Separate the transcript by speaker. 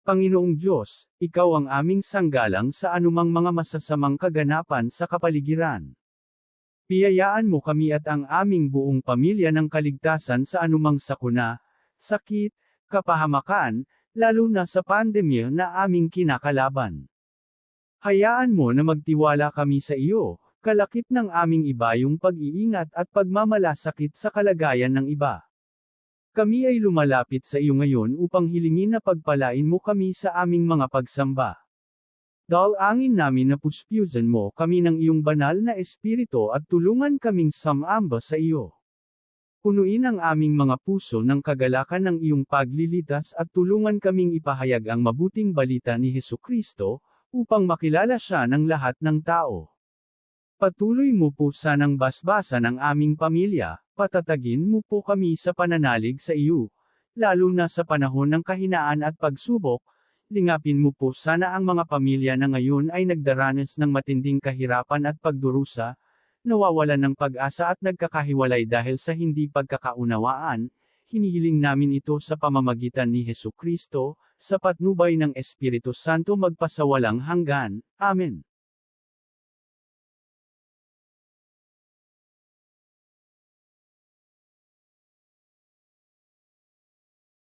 Speaker 1: Panginoong Diyos, Ikaw ang aming sanggalang sa anumang mga masasamang kaganapan sa kapaligiran. Biyayaan mo kami at ang aming buong pamilya ng kaligtasan sa anumang sakuna, sakit, kapahamakan, lalo na sa pandemya na aming kinakalaban. Hayaan mo na magtiwala kami sa iyo, kalakip ng aming ibayong pag-iingat at pagmamalasakit sa kalagayan ng iba. Kami ay lumalapit sa iyo ngayon upang hilingin na pagpalain mo kami sa aming mga pagsamba. Dalangin namin na puspyusan mo kami ng iyong banal na espiritu at tulungan kaming sumamba sa iyo. Punuin ang aming mga puso ng kagalakan ng iyong paglilitas at tulungan kaming ipahayag ang mabuting balita ni Hesukristo, upang makilala siya ng lahat ng tao. Patuloy mo po sanang basbasan ang aming pamilya, patatagin mo po kami sa pananalig sa iyo, lalo na sa panahon ng kahinaan at pagsubok. Lingapin mo po sana ang mga pamilya na ngayon ay nagdaranas ng matinding kahirapan at pagdurusa, nawawalan ng pag-asa at nagkakahiwalay dahil sa hindi pagkakaunawaan. Hinihiling namin ito sa pamamagitan ni Hesukristo, sa patnubay ng Espiritu Santo magpasawalang hanggan. Amen.